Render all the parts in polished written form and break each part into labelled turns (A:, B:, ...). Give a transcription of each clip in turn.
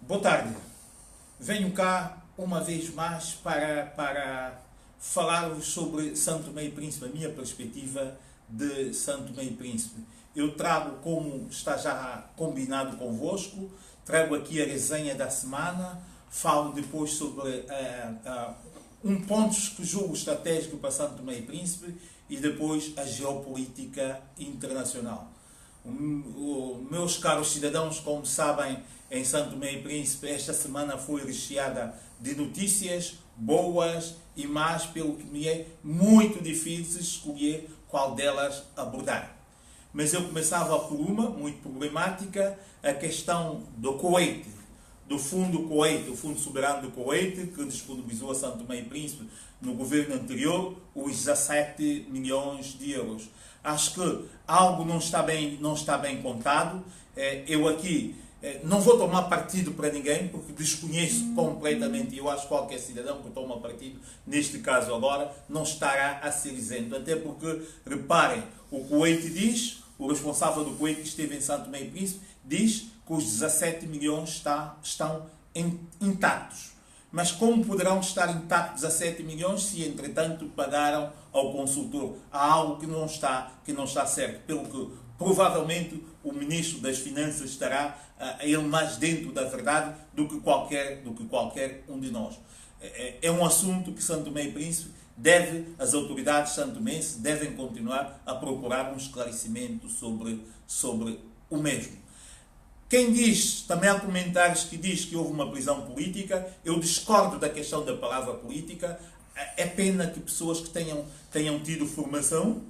A: Boa tarde. Venho cá uma vez mais para falar-vos sobre São Tomé e Príncipe, a minha perspectiva de São Tomé e Príncipe. Eu trago, como está já combinado convosco, trago aqui a resenha da semana, falo depois sobre pontos que julgo estratégico para São Tomé e Príncipe e depois a geopolítica internacional. Meus caros cidadãos, como sabem, em São Tomé e Príncipe esta semana foi recheada de notícias boas e más, pelo que me é muito difícil escolher qual delas abordar. Mas eu começava por uma muito problemática, a questão do Kuwait, do Fundo Kuwait, o Fundo Soberano do Kuwait, que disponibilizou a São Tomé e Príncipe no governo anterior os 17 milhões de euros. Acho que algo não está bem contado. Eu aqui não vou tomar partido para ninguém, porque desconheço completamente, e eu acho que qualquer cidadão que toma partido, neste caso agora, não estará a ser isento. Até porque, reparem, o Kuwait diz, o responsável do Kuwait que esteve em São Tomé e Príncipe, diz que os 17 milhões estão intactos. Mas como poderão estar intactos 17 milhões se, entretanto, pagaram ao consultor? Há algo que não está certo, pelo que provavelmente o Ministro das Finanças estará ele mais dentro da verdade do que qualquer um de nós. É um assunto que São Tomé e Príncipe as autoridades santomenses devem continuar a procurar um esclarecimento sobre o mesmo. Quem diz, também há comentários que diz que houve uma prisão política. Eu discordo da questão da palavra política. É pena que pessoas que tenham tido formação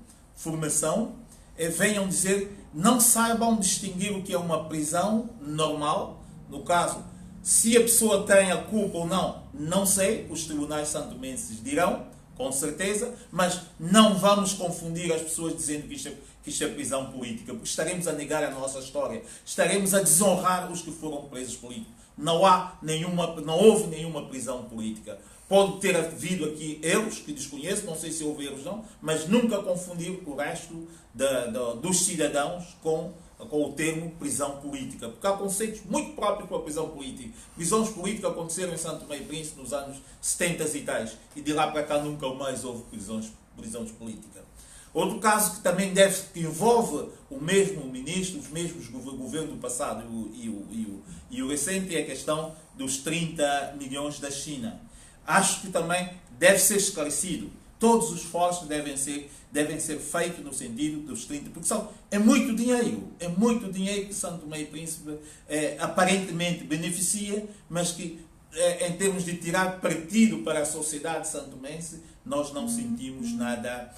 A: venham dizer, não saibam distinguir o que é uma prisão normal. No caso, se a pessoa tem a culpa ou não, não sei, os tribunais santomenses dirão, com certeza, mas não vamos confundir as pessoas dizendo que isto é prisão política, porque estaremos a negar a nossa história, estaremos a desonrar os que foram presos políticos. Não houve nenhuma prisão política. Pode ter havido aqui erros, que desconheço, não sei se houve erros não, mas nunca confundir o resto dos cidadãos com o termo prisão política, porque há conceitos muito próprios para a prisão política. Prisões políticas aconteceram em São Tomé e Príncipe nos anos 70 e tais, e de lá para cá nunca mais houve prisões políticas. Outro caso que também que envolve o mesmo ministro, os mesmos governos do passado e o recente, é a questão dos 30 milhões da China. Acho que também deve ser esclarecido. Todos os esforços devem ser feitos no sentido dos 30, porque é muito dinheiro que São Tomé e Príncipe aparentemente beneficia, mas que em termos de tirar partido para a sociedade santomense, nós não sentimos nada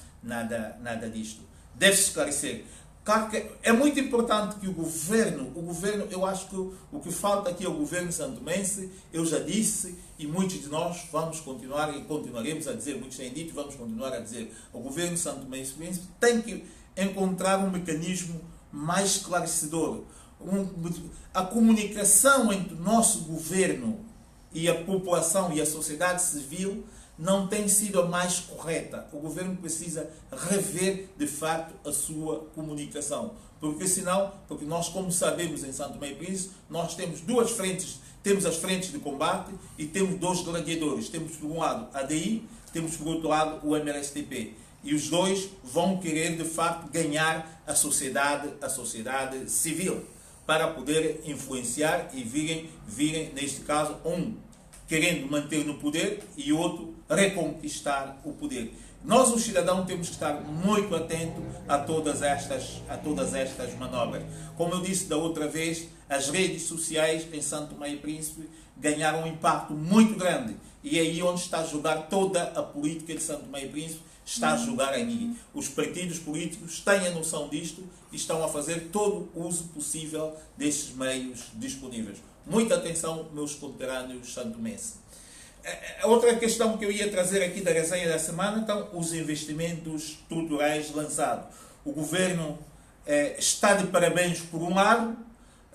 A: disto. Deve-se esclarecer. Claro que é muito importante que o governo, eu acho que o que falta aqui ao governo santomense, eu já disse, e muitos de nós vamos continuar e continuaremos a dizer, muitos têm dito e vamos continuar a dizer, o governo santomense tem que encontrar um mecanismo mais esclarecedor. A comunicação entre o nosso governo e a população e a sociedade civil não tem sido a mais correta. O governo precisa rever, de facto, a sua comunicação. Porque nós, como sabemos em São Tomé e Príncipe, nós temos duas frentes. Temos as frentes de combate e temos dois gladiadores. Temos, por um lado, a ADI, temos, por outro lado, o MLSTP. E os dois vão querer, de facto, ganhar a sociedade civil, para poder influenciar e virem, neste caso, querendo manter no poder e outro reconquistar o poder. Nós, os cidadãos, temos que estar muito atentos a todas estas manobras. Como eu disse da outra vez, as redes sociais em São Tomé e Príncipe ganharam um impacto muito grande. E é aí onde está a jogar toda a política de São Tomé e Príncipe, está a jogar aí. Os partidos políticos têm a noção disto e estão a fazer todo o uso possível destes meios disponíveis. Muita atenção, meus conterrâneos santomenses. Outra questão que eu ia trazer aqui da resenha da semana, então, os investimentos estruturais lançados. O governo está de parabéns por um lado,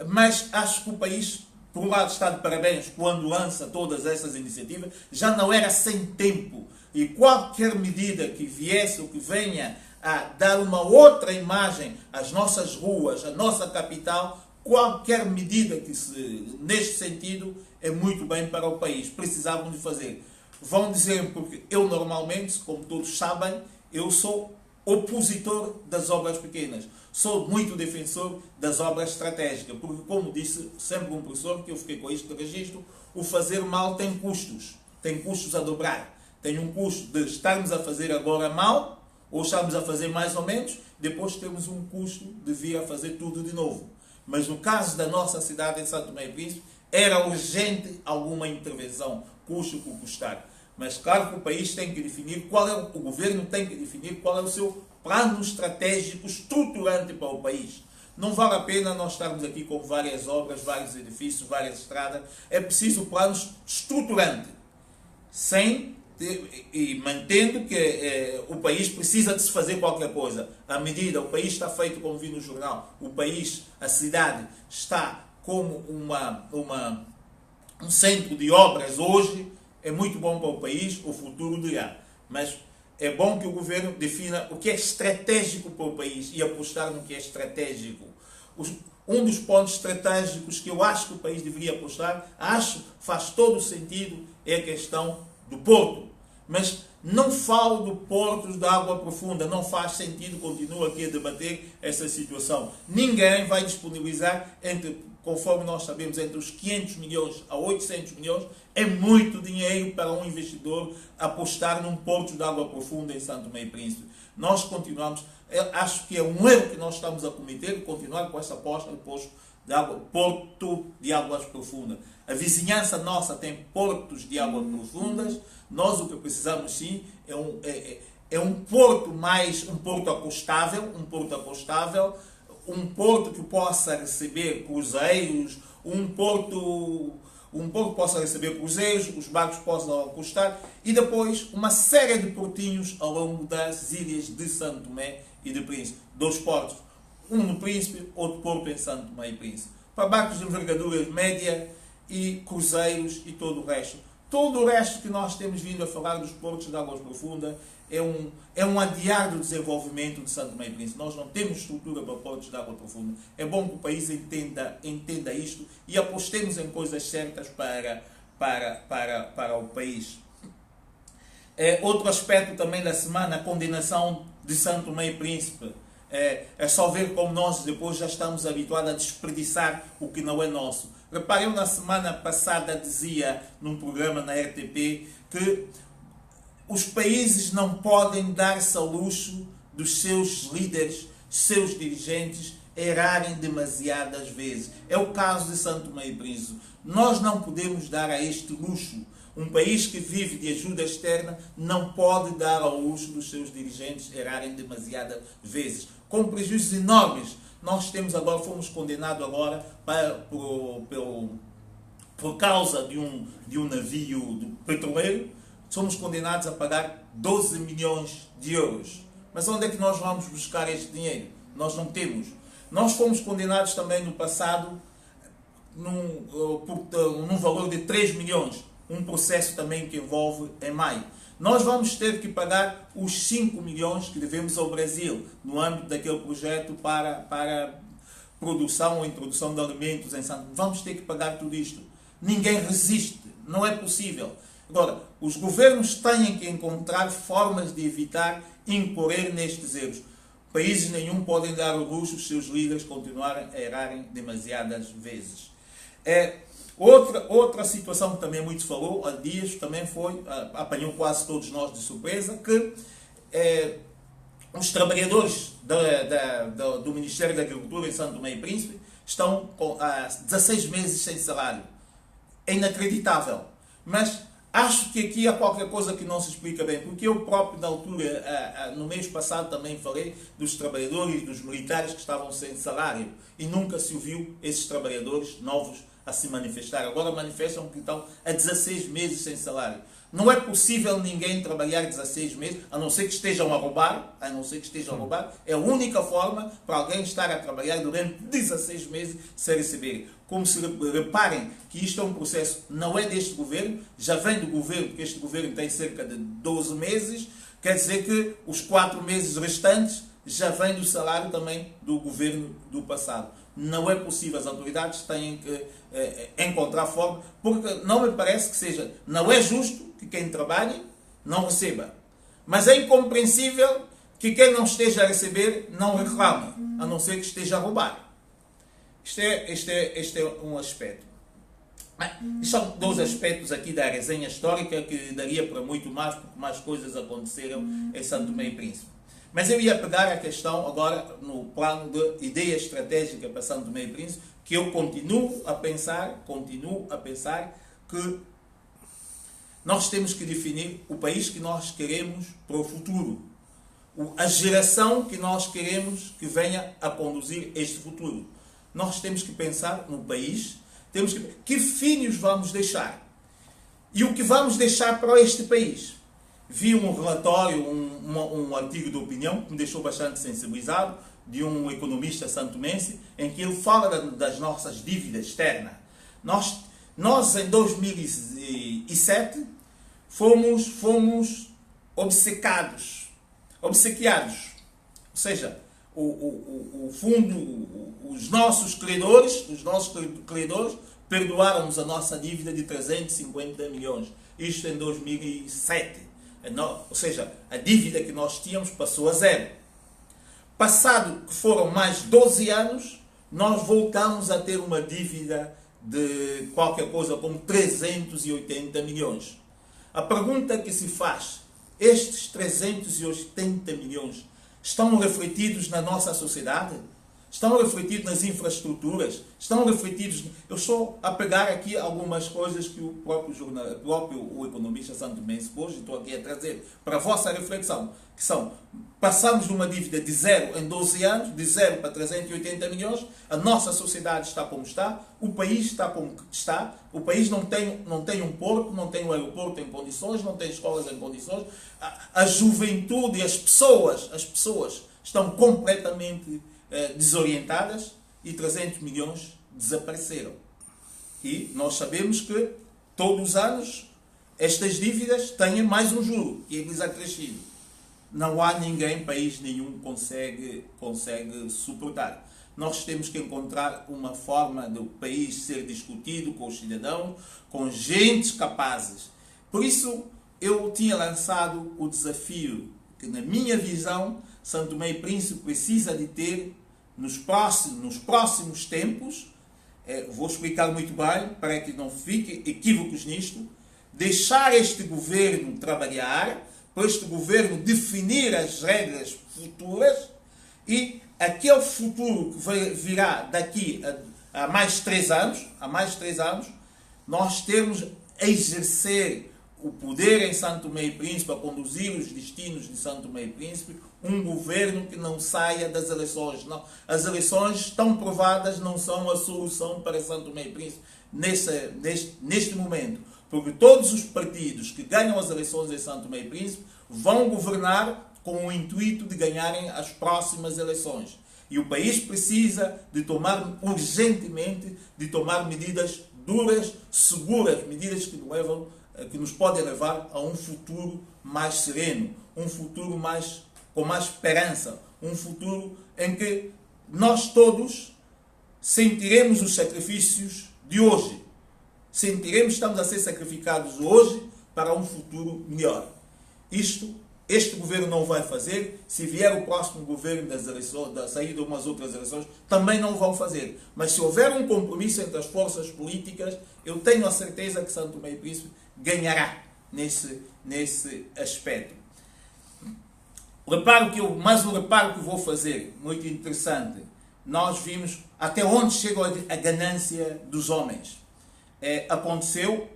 A: mas acho que o país, por um lado, está de parabéns quando lança todas essas iniciativas, já não era sem tempo. E qualquer medida que viesse ou que venha a dar uma outra imagem às nossas ruas, à nossa capital, qualquer medida neste sentido é muito bem para o país. Precisavam de fazer. Vão dizer, porque eu normalmente, como todos sabem, eu sou opositor das obras pequenas. Sou muito defensor das obras estratégicas, porque, como disse sempre um professor, que eu fiquei com este registro, o fazer mal tem custos a dobrar. Tem um custo de estarmos a fazer agora mal, ou estamos a fazer mais ou menos, depois temos um custo de vir a fazer tudo de novo. Mas no caso da nossa cidade de Santo Tomé e Príncipe, era urgente alguma intervenção, custe o que custar. Mas claro que o país tem que definir o governo tem que definir qual é o seu plano estratégico estruturante para o país. Não vale a pena nós estarmos aqui com várias obras, vários edifícios, várias estradas. É preciso plano estruturante, e mantendo que o país precisa de se fazer qualquer coisa. À medida, o país está feito, como vi no jornal, a cidade está como um centro de obras hoje. É muito bom para o país, o futuro dirá. Mas é bom que o governo defina o que é estratégico para o país e apostar no que é estratégico. Um dos pontos estratégicos que eu acho que o país deveria apostar, faz todo o sentido, é a questão do porto. Mas não falo do porto de água profunda, não faz sentido, continuo aqui a debater essa situação. Ninguém vai disponibilizar, conforme nós sabemos, entre os 500 milhões a 800 milhões, é muito dinheiro para um investidor apostar num porto de água profunda em Santo Tomé e Príncipe. Nós continuamos, acho que é um erro que nós estamos a cometer, continuar com essa aposta no porto de águas profundas. A vizinhança nossa tem portos de águas profundas. Nós o que precisamos sim é um porto acostável, um porto que possa receber cruzeiros, os barcos possam acostar, e depois uma série de portinhos ao longo das ilhas de Santo Tomé e de Príncipe. 2 portos, um no Príncipe, outro porto em Santo Tomé e Príncipe. Para barcos de envergadura média e cruzeiros e todo o resto. Todo o resto que nós temos vindo a falar dos portos de águas profundas é um adiar do desenvolvimento de Santo Tomé e Príncipe. Nós não temos estrutura para portos de água profunda. É bom que o país entenda isto e apostemos em coisas certas para o país. Outro aspecto também da semana, a condenação de Santo Tomé e Príncipe. É só ver como nós depois já estamos habituados a desperdiçar o que não é nosso. Reparem, eu na semana passada dizia num programa na RTP que os países não podem dar-se ao luxo dos seus líderes, seus dirigentes, errarem demasiadas vezes. É o caso de Santo Tomé e Príncipe. Nós não podemos dar a este luxo. Um país que vive de ajuda externa não pode dar ao luxo dos seus dirigentes errarem demasiadas vezes, com prejuízos enormes. Nós fomos condenados agora por causa de um navio petroleiro, somos condenados a pagar 12 milhões de euros. Mas onde é que nós vamos buscar este dinheiro? Nós não temos. Nós fomos condenados também no passado num valor de 3 milhões, um processo também que envolve EMAI. Nós vamos ter que pagar os 5 milhões que devemos ao Brasil, no âmbito daquele projeto para produção ou introdução de alimentos em Santo. Vamos ter que pagar tudo isto. Ninguém resiste, não é possível. Agora, os governos têm que encontrar formas de evitar incorrer nestes erros. Países nenhum podem dar o luxo os seus líderes continuarem a errarem demasiadas vezes. Outra situação que também muito falou há dias, também apanhou quase todos nós de surpresa, que os trabalhadores do Ministério da Agricultura em Santo Tomé e Príncipe estão há 16 meses sem salário. É inacreditável. Mas acho que aqui há qualquer coisa que não se explica bem, porque eu próprio, na altura, no mês passado, também falei dos trabalhadores, dos militares que estavam sem salário, e nunca se ouviu esses trabalhadores novos a se manifestar. Agora manifestam que estão há 16 meses sem salário. Não é possível ninguém trabalhar 16 meses, a não ser que estejam a roubar, É a única forma para alguém estar a trabalhar durante 16 meses sem receber. Como se reparem que isto é um processo, não é deste governo, já vem do governo, porque este governo tem cerca de 12 meses, quer dizer que os 4 meses restantes já vem do salário também do governo do passado. não é possível. As autoridades têm que encontrar forma, porque não me parece que seja, não é justo que quem trabalhe não receba. Mas é incompreensível que quem não esteja a receber não reclame, a não ser que esteja a roubar. Este é um aspecto. São dois aspectos aqui da resenha histórica que daria para muito mais, porque mais coisas aconteceram em Santo Tomé e Príncipe. Mas eu ia pegar a questão agora no plano de ideia estratégica para Santo Tomé e Príncipe, que eu continuo a pensar que nós temos que definir o país que nós queremos para o futuro. A geração que nós queremos que venha a conduzir este futuro. Nós temos que pensar no país, que filhos vamos deixar. E o que vamos deixar para este país. Vi um relatório, um artigo de opinião que me deixou bastante sensibilizado, de um economista santomense, em que ele fala das nossas dívidas externas. Nós em 2007 fomos obsequiados. Ou seja, o fundo, os nossos credores perdoaram-nos a nossa dívida de 350 milhões. Isto em 2007. Ou seja, a dívida que nós tínhamos passou a zero. Passado que foram mais 12 anos, nós voltamos a ter uma dívida de qualquer coisa como 380 milhões. A pergunta que se faz, estes 380 milhões estão refletidos na nossa sociedade? Estão refletidos nas infraestruturas? Estão refletidos... Eu estou a pegar aqui algumas coisas que o próprio economista santomense hoje estou aqui a trazer para a vossa reflexão, que são, passamos de uma dívida de zero em 12 anos, de zero para 380 milhões, a nossa sociedade está como está, o país está como está, o país não tem um porto, não tem um aeroporto em condições, não tem escolas em condições, a juventude e as pessoas estão completamente desorientadas e 300 milhões desapareceram. E nós sabemos que todos os anos estas dívidas têm mais um juro e eles acrescido. Não há ninguém, país nenhum consegue suportar. Nós temos que encontrar uma forma do país ser discutido com os cidadãos, com gentes capazes. Por isso eu tinha lançado o desafio que, na minha visão, Santo Tomé e Príncipe precisa de ter nos próximos tempos, vou explicar muito bem, para que não fiquem equívocos nisto, deixar este governo trabalhar, para este governo definir as regras futuras e aquele futuro que virá daqui a mais 3 anos, nós termos a exercer o poder em Santo Tomé e Príncipe, a conduzir os destinos de Santo Tomé e Príncipe, um governo que não saia das eleições. Não. As eleições estão provadas, não são a solução para Santo Tomé e Príncipe neste momento. Porque todos os partidos que ganham as eleições em Santo Tomé e Príncipe vão governar com o intuito de ganharem as próximas eleições. E o país precisa de tomar urgentemente medidas duras, seguras, medidas que nos podem levar a um futuro mais sereno, um futuro com mais esperança, um futuro em que nós todos sentiremos os sacrifícios de hoje. Estamos a ser sacrificados hoje para um futuro melhor. Este governo não vai fazer. Se vier o próximo governo das eleições, da saída de umas outras eleições, também não vão fazer. Mas se houver um compromisso entre as forças políticas, eu tenho a certeza que Santo Tomé e Príncipe ganhará nesse aspecto. Mais um reparo que vou fazer, muito interessante. Nós vimos até onde chega a ganância dos homens. Aconteceu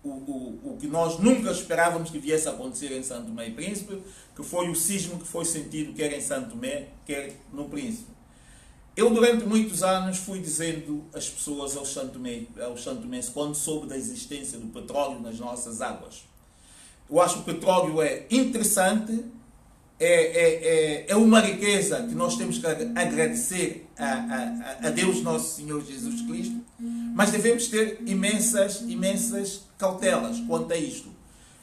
A: o que nós nunca esperávamos que viesse a acontecer em Santo Tomé e Príncipe, que foi o sismo que foi sentido quer em Santo Tomé, quer no Príncipe. Eu, durante muitos anos, fui dizendo às pessoas, aos santomenses, quando soube da existência do petróleo nas nossas águas. Eu acho que o petróleo é interessante, é uma riqueza que nós temos que agradecer a Deus Nosso Senhor Jesus Cristo, mas devemos ter imensas cautelas quanto a isto.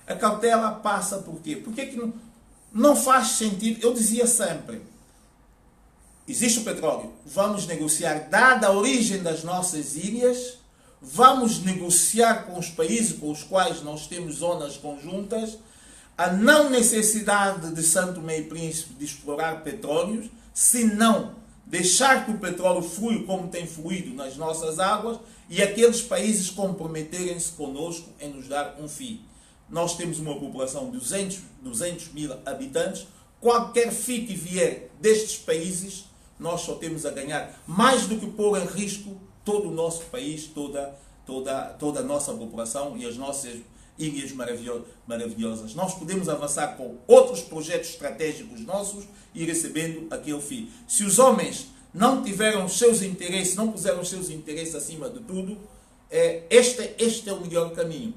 A: A cautela passa por quê? Porque que não faz sentido, eu dizia sempre, existe o petróleo, vamos negociar, dada a origem das nossas ilhas, vamos negociar com os países com os quais nós temos zonas conjuntas, a não necessidade de São Tomé e Príncipe de explorar petróleos, senão deixar que o petróleo flui como tem fluído nas nossas águas e aqueles países comprometerem-se conosco em nos dar um FII. Nós temos uma população de 200 mil habitantes, qualquer FII que vier destes países, nós só temos a ganhar, mais do que pôr em risco todo o nosso país, toda a nossa população e as nossas ilhas maravilhosas. Nós podemos avançar com outros projetos estratégicos nossos e recebendo aquele FII. Se os homens não tiveram os seus interesses, não puseram os seus interesses acima de tudo, este é o melhor caminho.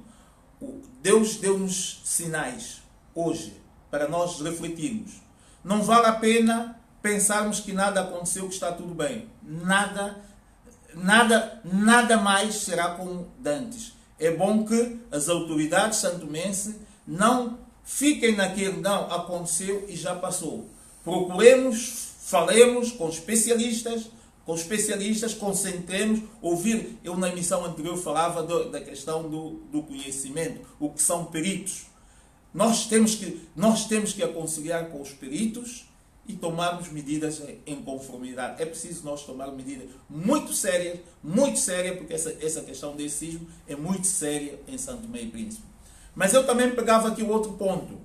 A: Deus deu-nos sinais hoje para nós refletirmos. Não vale a pena pensarmos que nada aconteceu, que está tudo bem. Nada mais será como antes. É bom que as autoridades santomenses não fiquem naquele, não, aconteceu e já passou. Procuremos, falemos com especialistas, concentremos, ouvir. Eu na emissão anterior falava da questão do conhecimento, o que são peritos. Nós temos que aconselhar com os peritos e tomarmos medidas em conformidade. É preciso nós tomar medidas muito sérias, porque essa questão desse sismo é muito séria em São Tomé e Príncipe. Mas eu também pegava aqui o outro ponto.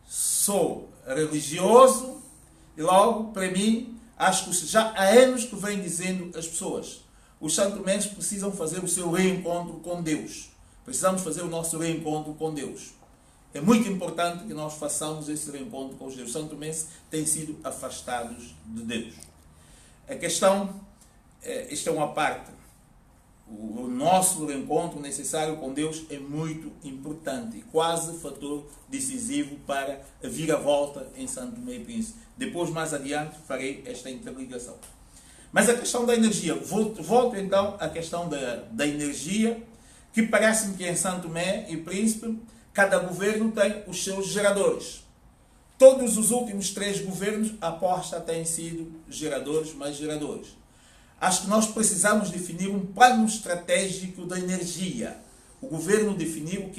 A: Sou religioso e logo, para mim, acho que já há anos que vem dizendo as pessoas, os santomenses precisam fazer o seu reencontro com Deus. Precisamos fazer o nosso reencontro com Deus. É muito importante que nós façamos esse reencontro com os Deus. Os santomenses têm sido afastados de Deus. A questão, isto é uma parte, o nosso reencontro necessário com Deus é muito importante e quase fator decisivo para a viravolta em São Tomé e Príncipe. Depois, mais adiante, farei esta interligação. Mas a questão da energia, volto então à questão da energia, que parece-me que em São Tomé e Príncipe, cada governo tem os seus geradores. Todos os últimos 3 governos, a aposta tem sido geradores mais geradores. Acho que nós precisamos definir um plano estratégico da energia. O governo definir o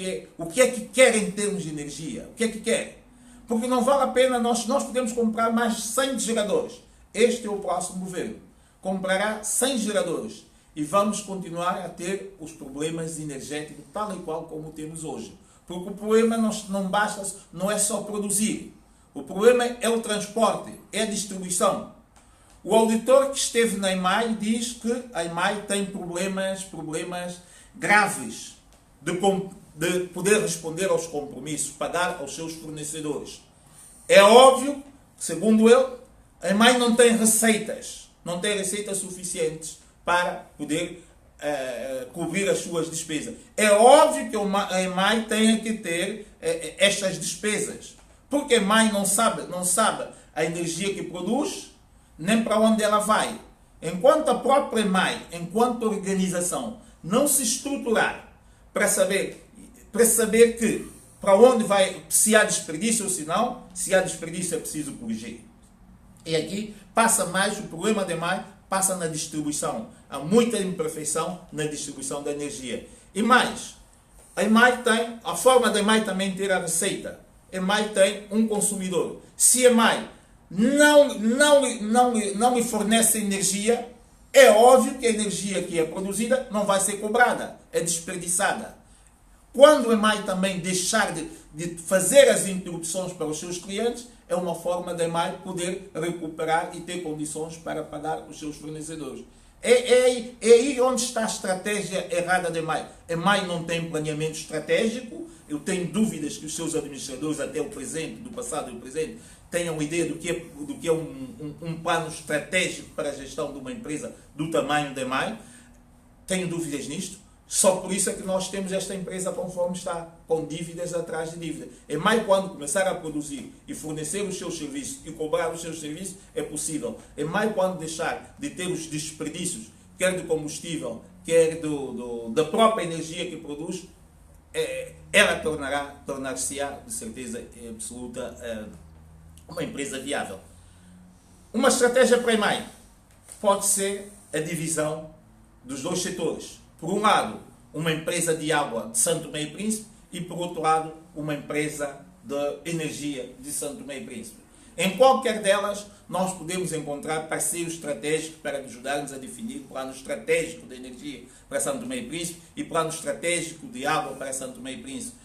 A: que é que quer em termos de energia. O que é que quer? Porque não vale a pena, nós podemos comprar mais 100 geradores. Este é o próximo governo. Comprará 100 geradores. E vamos continuar a ter os problemas energéticos tal e qual como temos hoje. Porque o problema não é só produzir. O problema é o transporte, é a distribuição. O auditor que esteve na EMAI diz que a EMAI tem problemas graves de poder responder aos compromissos, pagar aos seus fornecedores. É óbvio, segundo ele, a EMAI não tem receitas suficientes para poder cobrir as suas despesas. É óbvio que a EMAI tenha que ter estas despesas, porque a EMAI não sabe a energia que produz, nem para onde ela vai. Enquanto a própria EMAI, enquanto organização, não se estruturar para saber que para onde vai, se há desperdício ou se não, se há desperdício é preciso corrigir. E aqui passa mais, o problema da EMAI passa na distribuição. Há muita imperfeição na distribuição da energia. E mais, a EMAI tem, a forma da EMAI também ter a receita. A EMAI tem um consumidor. Se a EMAI não lhe fornece energia, é óbvio que a energia que é produzida não vai ser cobrada, é desperdiçada. Quando a EMAI também deixar de fazer as interrupções para os seus clientes, é uma forma da EMAI poder recuperar e ter condições para pagar os seus fornecedores. É aí onde está a estratégia errada da EMAI. A EMAI não tem planeamento estratégico. Eu tenho dúvidas que os seus administradores, até o presente, do passado e do presente, tenham ideia do que é um plano estratégico para a gestão de uma empresa do tamanho da EMAI. Tenho dúvidas nisto. Só por isso é que nós temos esta empresa conforme está, com dívidas atrás de dívidas. A EMAI, quando começar a produzir e fornecer os seus serviços e cobrar os seus serviços, é possível. A EMAI, quando deixar de ter os desperdícios, quer do combustível, quer da própria energia que produz, ela tornar-se-á, de certeza absoluta, uma empresa viável. Uma estratégia para a EMAI pode ser a divisão dos dois setores. Por um lado, uma empresa de água de Santo Tomé e Príncipe e, por outro lado, uma empresa de energia de Santo Tomé e Príncipe. Em qualquer delas, nós podemos encontrar parceiros estratégicos para ajudar-nos a definir o plano estratégico de energia para Santo Tomé e Príncipe e plano estratégico de água para Santo Tomé e Príncipe.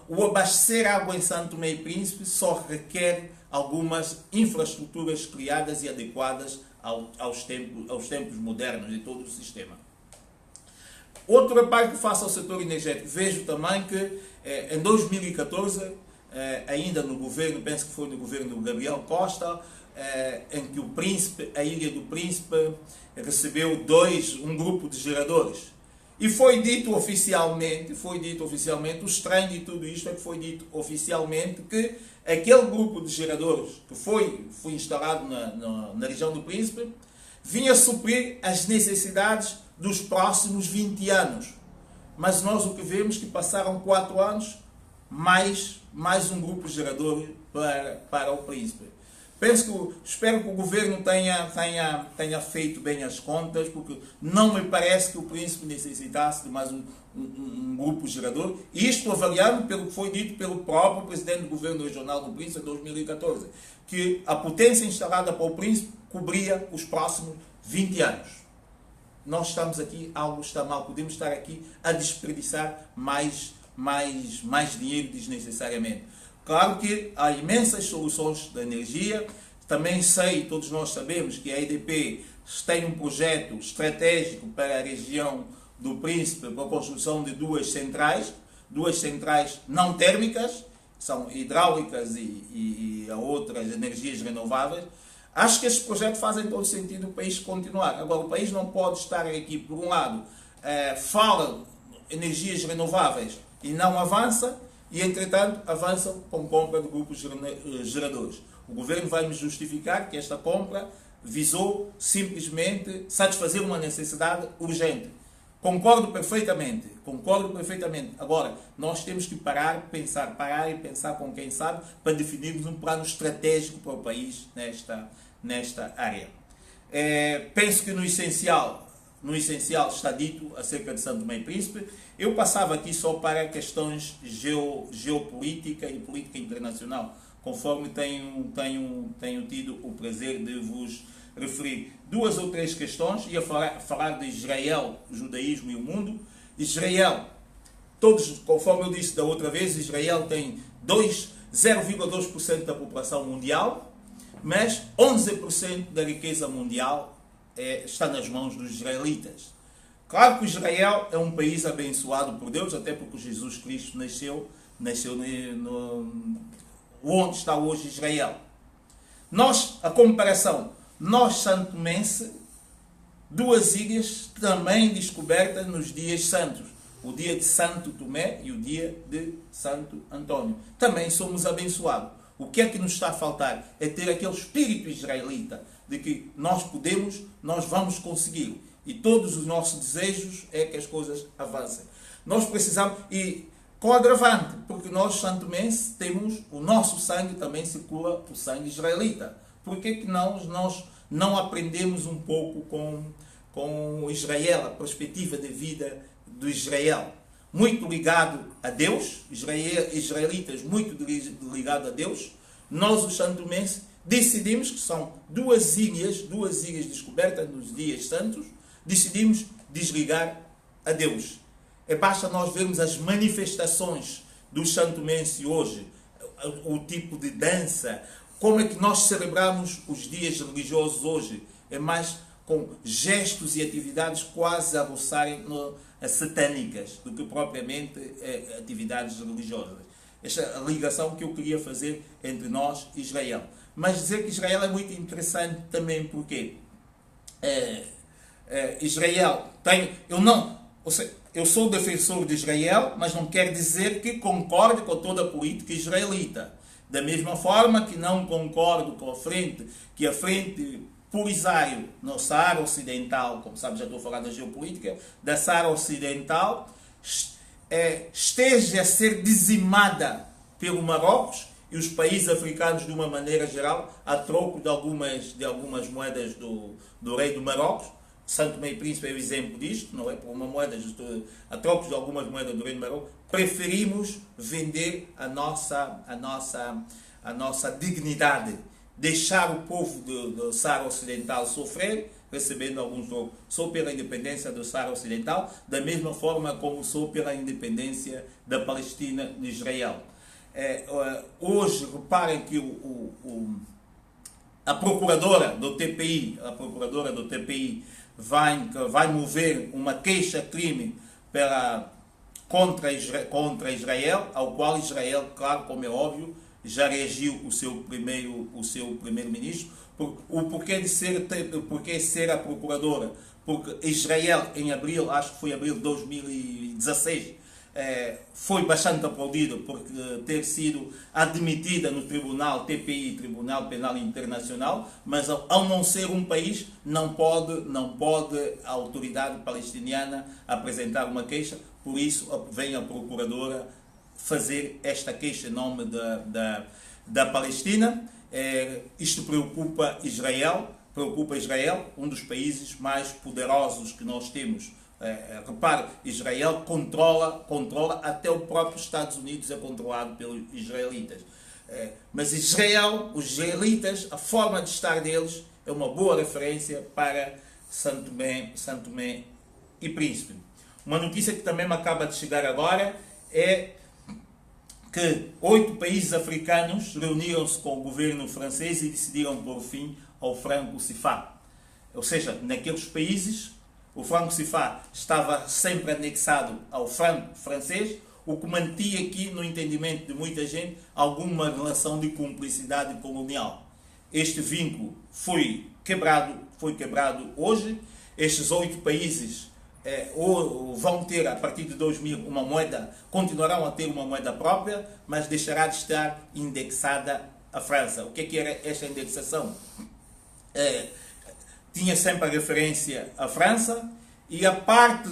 A: O abastecer água em Santo Tomé e Príncipe só requer algumas infraestruturas criadas e adequadas aos tempos modernos de todo o sistema. Outra parte que faço ao setor energético, vejo também que em 2014, ainda no governo, penso que foi no governo do Gabriel Costa, em que a Ilha do Príncipe recebeu um grupo de geradores. E foi dito oficialmente, o estranho de tudo isto é que foi dito oficialmente que aquele grupo de geradores que foi instalado na região do Príncipe vinha suprir as necessidades dos próximos 20 anos. Mas nós o que vemos é que passaram 4 anos, mais um grupo gerador para o Príncipe. Espero que o governo tenha feito bem as contas, porque não me parece que o Príncipe necessitasse de mais um grupo gerador. Isto avaliando pelo que foi dito pelo próprio presidente do governo regional do Príncipe em 2014, que a potência instalada para o Príncipe cobria os próximos 20 anos. Nós estamos aqui, algo está mal, podemos estar aqui a desperdiçar mais dinheiro desnecessariamente. Claro que há imensas soluções de energia. Também todos nós sabemos que a EDP tem um projeto estratégico para a região do Príncipe para a construção de duas centrais não térmicas, são hidráulicas e outras energias renováveis. Acho que estes projetos fazem todo sentido o país continuar. Agora, o país não pode estar aqui, por um lado, fala energias renováveis e não avança, e, entretanto, avançam com compra de grupos geradores. O governo vai me justificar que esta compra visou simplesmente satisfazer uma necessidade urgente. Concordo perfeitamente. Agora, nós temos que parar e pensar com quem sabe, para definirmos um plano estratégico para o país nesta área. Penso que no essencial está dito acerca de Santo Tomé e Príncipe. Eu passava aqui só para questões geopolítica e política internacional, conforme tenho tido o prazer de vos referir. 2 ou 3 questões, ia falar de Israel, o judaísmo e o mundo. Israel, conforme eu disse da outra vez, Israel tem 0,2% da população mundial, mas 11% da riqueza mundial está nas mãos dos israelitas. Claro que Israel é um país abençoado por Deus, até porque Jesus Cristo nasceu onde está hoje Israel. A comparação, Santo Tomense, 2 ilhas também descobertas nos dias santos, o dia de Santo Tomé e o dia de Santo Antônio. Também somos abençoados. O que é que nos está a faltar? É ter aquele espírito israelita de que nós vamos conseguir. E todos os nossos desejos é que as coisas avancem. Nós precisamos, e com agravante, porque nós, santomenses, temos o nosso sangue, também circula o sangue israelita. Por que nós não aprendemos um pouco com Israel, a perspectiva de vida do Israel? Muito ligado a Deus, israelitas muito ligados a Deus. Nós, os santomenses, decidimos que são 2 ilhas descobertas nos dias santos, decidimos desligar a Deus. Basta nós vermos as manifestações dos santomenses hoje, o tipo de dança, como é que nós celebramos os dias religiosos hoje. É mais com gestos e atividades quase a roçarem satânicas do que propriamente atividades religiosas. Esta é a ligação que eu queria fazer entre nós e Israel. Mas dizer que Israel é muito interessante também porque Israel tem... Eu sou defensor de Israel, mas não quer dizer que concorde com toda a política israelita. Da mesma forma que não concordo com a frente Polisário no Saara Ocidental, como sabe, já estou a falar da geopolítica, da Saara Ocidental, esteja a ser dizimada pelo Marrocos. e os países africanos de uma maneira geral, a troco de algumas moedas do rei do Marrocos. Santo Tomé e Príncipe é o exemplo disto, não é? Por uma moeda, a troco de algumas moedas do rei do Marrocos, preferimos vender a nossa dignidade, deixar o povo do Saara Ocidental sofrer, recebendo alguns trocos. Sou pela independência do Saara Ocidental, da mesma forma como sou pela independência da Palestina de Israel. Hoje, reparem que a procuradora do TPI vai mover uma queixa-crime contra Israel, ao qual Israel, claro, como é óbvio, já reagiu o seu primeiro-ministro. O porquê ser a procuradora? Porque Israel, em abril, acho que foi abril de 2016, foi bastante aplaudido por ter sido admitida no Tribunal TPI, Tribunal Penal Internacional, mas ao não ser um país, não pode a autoridade palestiniana apresentar uma queixa, por isso vem a procuradora fazer esta queixa em nome da Palestina. Isto preocupa Israel, um dos países mais poderosos que nós temos. Repare, Israel controla até o próprio Estados Unidos é controlado pelos israelitas. Mas os israelitas, a forma de estar deles é uma boa referência para Santo Tomé e Príncipe. Uma notícia que também me acaba de chegar agora é que 8 países africanos reuniram-se com o governo francês e decidiram pôr fim ao franco CFA. Ou seja, naqueles países, o franco CFA estava sempre anexado ao franco francês, o que mantinha aqui, no entendimento de muita gente, alguma relação de cumplicidade colonial. Este vínculo foi quebrado hoje. Estes 8 países vão ter, a partir de 2000, uma moeda, continuarão a ter uma moeda própria, mas deixará de estar indexada à França. O que era esta indexação? Tinha sempre a referência à França, e a parte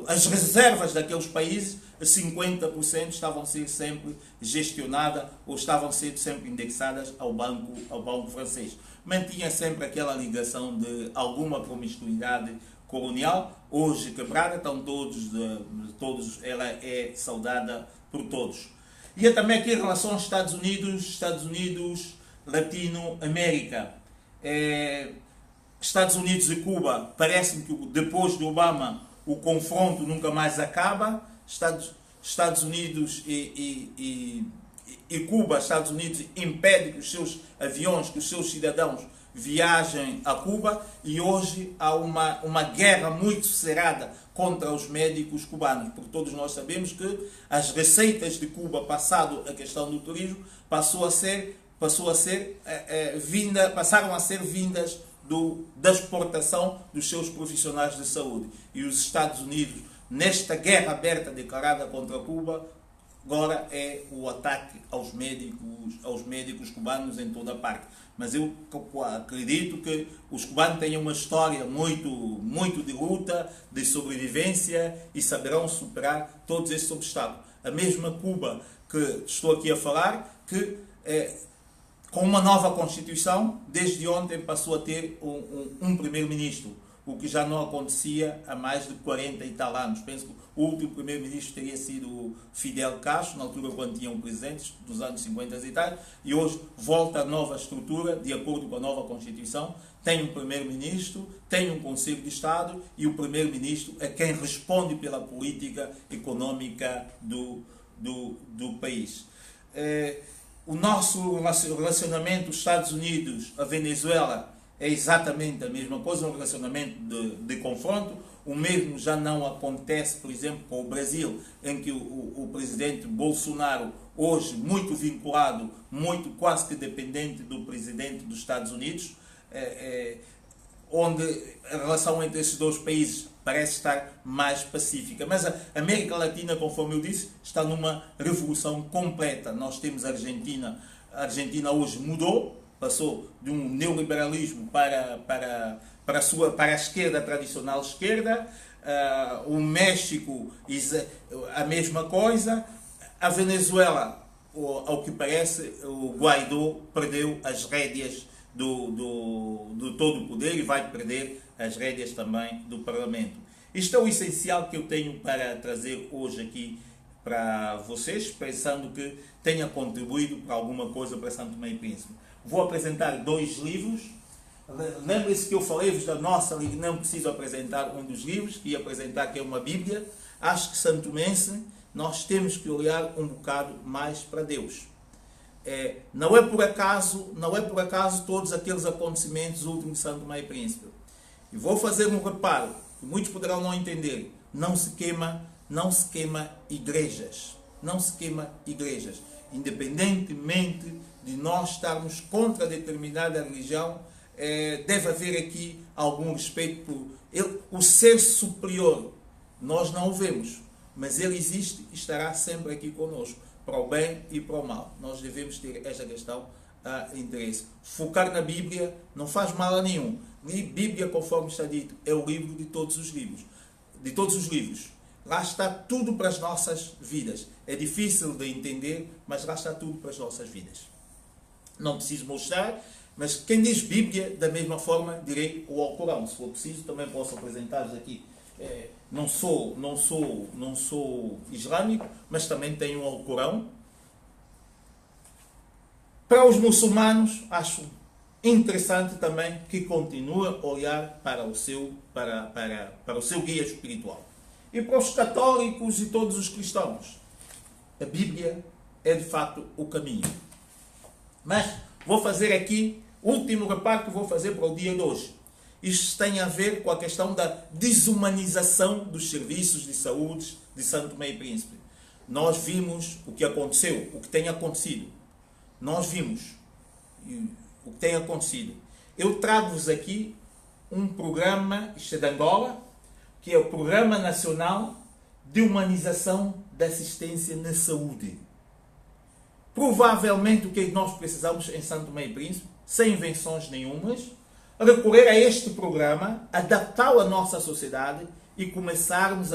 A: as reservas daqueles países, 50% estavam a ser sempre gestionadas ou estavam a ser sempre indexadas ao banco francês. Mantinha sempre aquela ligação de alguma promiscuidade colonial, hoje quebrada, estão todos, ela é saudada por todos. E também aqui em relação aos Estados Unidos, Latinoamérica. Estados Unidos e Cuba, parece-me que depois de Obama o confronto nunca mais acaba. Estados Unidos e Cuba, Estados Unidos impede que os seus aviões, que os seus cidadãos viajem a Cuba, e hoje há uma guerra muito cerrada contra os médicos cubanos, porque todos nós sabemos que as receitas de Cuba, passado a questão do turismo, passaram a ser vindas da exportação dos seus profissionais de saúde. E os Estados Unidos, nesta guerra aberta declarada contra Cuba, agora é o ataque aos médicos cubanos em toda a parte. Mas eu acredito que os cubanos têm uma história muito de luta, de sobrevivência, e saberão superar todos esses obstáculos. A mesma Cuba que estou aqui a falar, que com uma nova Constituição, desde ontem passou a ter um primeiro-ministro, o que já não acontecia há mais de 40 e tal anos. Penso que o último primeiro-ministro teria sido Fidel Castro, na altura quando tinham presidentes, dos anos 50 e tal, e hoje volta a nova estrutura, de acordo com a nova Constituição, tem um primeiro-ministro, tem um Conselho de Estado, e o primeiro-ministro é quem responde pela política econômica do país. O nosso relacionamento dos Estados Unidos a Venezuela é exatamente a mesma coisa, um relacionamento de confronto. O mesmo já não acontece, por exemplo, com o Brasil, em que o presidente Bolsonaro, hoje muito vinculado, quase que dependente do presidente dos Estados Unidos, onde a relação entre esses dois países parece estar mais pacífica. Mas a América Latina, conforme eu disse, está numa revolução completa. Nós temos a Argentina. A Argentina hoje mudou, passou de um neoliberalismo para a esquerda, a tradicional esquerda. O México, a mesma coisa. A Venezuela ao que parece, o Guaidó perdeu as rédeas do todo o poder e vai perder as rédeas também do Parlamento. Isto é o essencial que eu tenho para trazer hoje aqui para vocês, pensando que tenha contribuído para alguma coisa para São Tomé e Príncipe. Vou apresentar 2 livros. Lembre-se que eu falei-vos da nossa liga, não preciso apresentar um dos livros, que ia apresentar, que é uma Bíblia. Acho que Santo Tomense, nós temos que olhar um bocado mais para Deus. Não é por acaso todos aqueles acontecimentos últimos de São Tomé e Príncipe. E vou fazer um reparo, que muitos poderão não entender. Não se queima igrejas. Não se queima igrejas. Independentemente de nós estarmos contra determinada religião, deve haver aqui algum respeito por ele, o ser superior. Nós não o vemos, mas ele existe e estará sempre aqui conosco, para o bem e para o mal. Nós devemos ter esta questão a interesse. Focar na Bíblia não faz mal a nenhum. Bíblia, conforme está dito, é o livro de todos os livros. De todos os livros. Lá está tudo para as nossas vidas. É difícil de entender, mas lá está tudo para as nossas vidas. Não preciso mostrar, mas quem diz Bíblia, da mesma forma, direi o Alcorão. Se for preciso, também posso apresentar-vos aqui. Não sou islâmico, mas também tenho o Alcorão. Para os muçulmanos, acho interessante também que continue a olhar para o seu guia espiritual. E para os católicos e todos os cristãos, a Bíblia é de facto o caminho. Mas vou fazer aqui o último reparo que vou fazer para o dia de hoje. Isto tem a ver com a questão da desumanização dos serviços de saúde de São Tomé e Príncipe. Nós vimos o que aconteceu, o que tem acontecido. Nós vimos o que tem acontecido. Eu trago-vos aqui um programa, isto é de Angola, que é o Programa Nacional de Humanização da Assistência na Saúde. Provavelmente o que nós precisamos em São Tomé e Príncipe, sem invenções nenhumas, recorrer a este programa, adaptá-lo à nossa sociedade e começarmos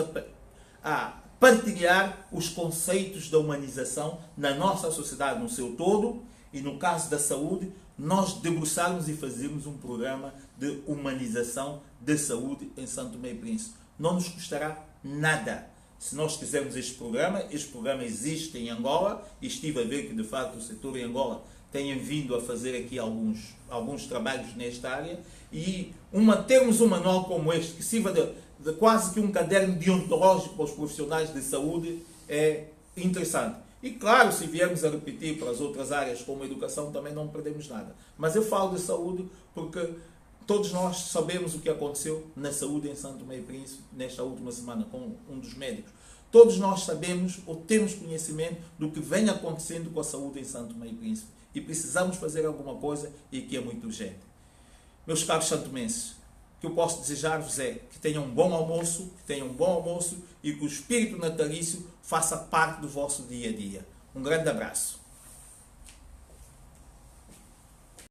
A: a partilhar os conceitos da humanização na nossa sociedade no seu todo e, no caso da saúde, nós debruçarmos e fazermos um programa de humanização da saúde em São Tomé e Príncipe. Não nos custará nada. Se nós quisermos este programa existe em Angola e estive a ver que, de facto, o setor em Angola tem vindo a fazer aqui alguns trabalhos nesta área e termos um manual como este, que sirva de quase que um caderno deontológico para os profissionais de saúde, é interessante. E claro, se viermos a repetir para as outras áreas como a educação, também não perdemos nada. Mas eu falo de saúde porque todos nós sabemos o que aconteceu na saúde em São Tomé e Príncipe nesta última semana com um dos médicos. Todos nós sabemos ou temos conhecimento do que vem acontecendo com a saúde em São Tomé e Príncipe. E precisamos fazer alguma coisa e que é muito urgente. Meus caros santomenses, o que eu posso desejar-vos é que tenham um bom almoço, e que o espírito natalício faça parte do vosso dia a dia. Um grande abraço.